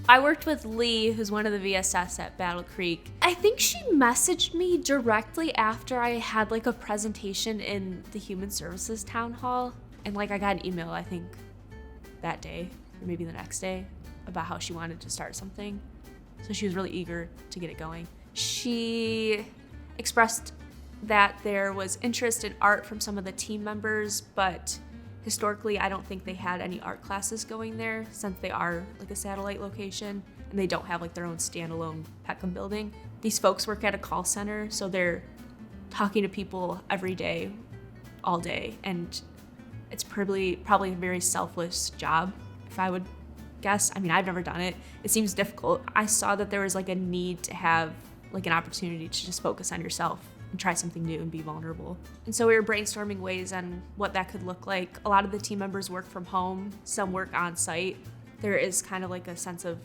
I worked with Lee, who's one of the VSS at Battle Creek. I think she messaged me directly after I had like a presentation in the Human Services Town Hall. And like I got an email, I think that day, or maybe the next day, about how she wanted to start something. So she was really eager to get it going. She expressed that there was interest in art from some of the team members, but historically, I don't think they had any art classes going there since they are like a satellite location and they don't have like their own standalone Peckham building. These folks work at a call center, so they're talking to people every day, all day, and it's probably a very selfless job, if I would guess. I mean, I've never done it. It seems difficult. I saw that there was like a need to have like an opportunity to just focus on yourself and try something new and be vulnerable. And so we were brainstorming ways on what that could look like. A lot of the team members work from home, some work on site. There is kind of like a sense of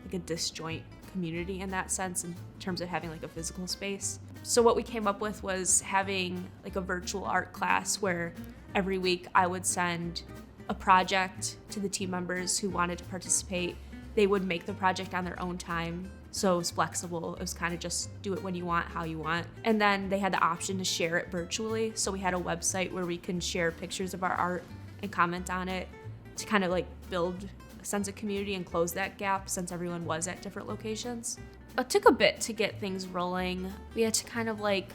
like a disjoint community in that sense in terms of having like a physical space. So what we came up with was having like a virtual art class where every week I would send a project to the team members who wanted to participate. They would make the project on their own time. So it was flexible. It was kind of just do it when you want, how you want. And then they had the option to share it virtually. So we had a website where we can share pictures of our art and comment on it to kind of like build a sense of community and close that gap since everyone was at different locations. It took a bit to get things rolling. We had to kind of like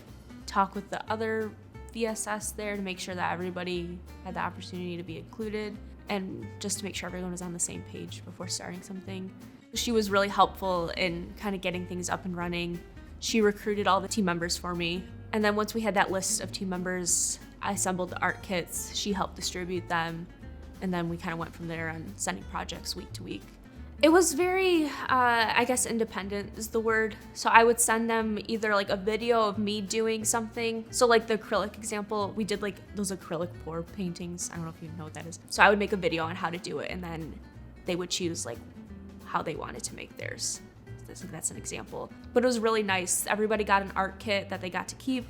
talk with the other VSS there to make sure that everybody had the opportunity to be included and just to make sure everyone was on the same page before starting something. She was really helpful in kind of getting things up and running. She recruited all the team members for me. And then once we had that list of team members, I assembled the art kits. She helped distribute them. And then we kind of went from there on sending projects week to week. It was very, I guess independent is the word. So I would send them either like a video of me doing something. So like the acrylic example, we did like those acrylic pour paintings. I don't know if you know what that is. So I would make a video on how to do it and then they would choose like how they wanted to make theirs. That's an example. But it was really nice. Everybody got an art kit that they got to keep.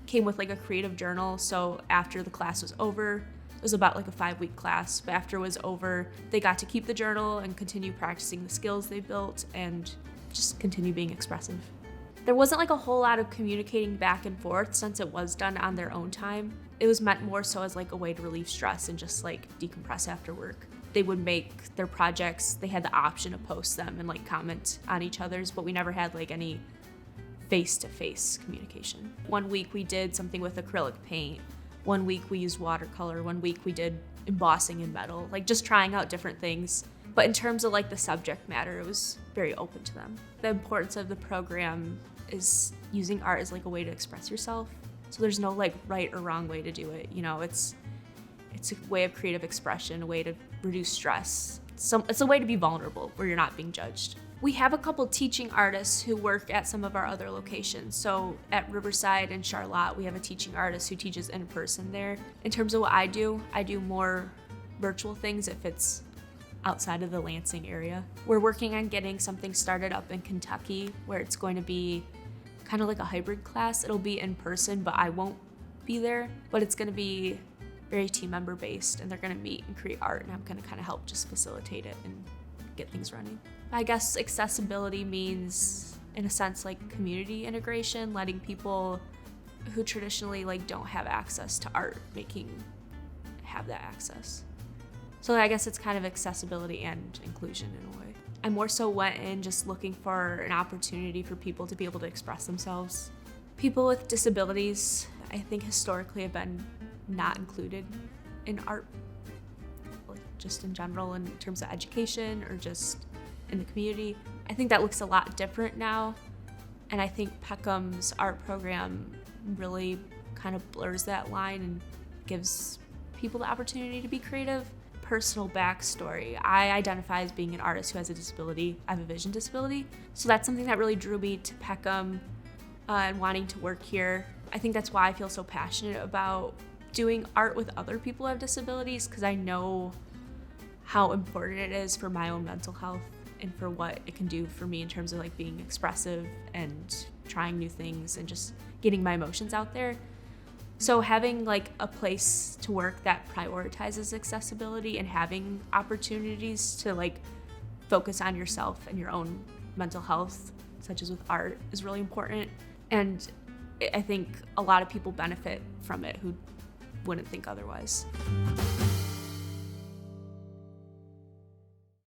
Came with like a creative journal. So after the class was over, it was about like a 5-week class, but after it was over, they got to keep the journal and continue practicing the skills they built and just continue being expressive. There wasn't like a whole lot of communicating back and forth since it was done on their own time. It was meant more so as like a way to relieve stress and just like decompress after work. They would make their projects, they had the option to post them and like comment on each other's, but we never had like any face-to-face communication. One week we did something with acrylic paint. One week we used watercolor. One week we did embossing in metal, like just trying out different things. But in terms of like the subject matter, it was very open to them. The importance of the program is using art as like a way to express yourself. So there's no like right or wrong way to do it. You know, it's a way of creative expression, a way to reduce stress. It's a way to be vulnerable where you're not being judged. We have a couple teaching artists who work at some of our other locations. So at Riverside and Charlotte, we have a teaching artist who teaches in person there. In terms of what I do more virtual things if it's outside of the Lansing area. We're working on getting something started up in Kentucky where it's going to be kind of like a hybrid class. It'll be in person, but I won't be there. But it's going to be very team member based and they're going to meet and create art and I'm going to kind of help just facilitate it and get things running. I guess accessibility means, in a sense, like community integration, letting people who traditionally like don't have access to art have that access. So I guess it's kind of accessibility and inclusion in a way. I more so went in just looking for an opportunity for people to be able to express themselves. People with disabilities, I think historically have been not included in art, like just in general in terms of education or just in the community. I think that looks a lot different now, and I think Peckham's art program really kind of blurs that line and gives people the opportunity to be creative. Personal backstory. I identify as being an artist who has a disability. I have a vision disability, so that's something that really drew me to Peckham and wanting to work here. I think that's why I feel so passionate about doing art with other people who have disabilities, because I know how important it is for my own mental health and for what it can do for me in terms of like being expressive and trying new things and just getting my emotions out there. So having like a place to work that prioritizes accessibility and having opportunities to like focus on yourself and your own mental health, such as with art, is really important. And I think a lot of people benefit from it who wouldn't think otherwise.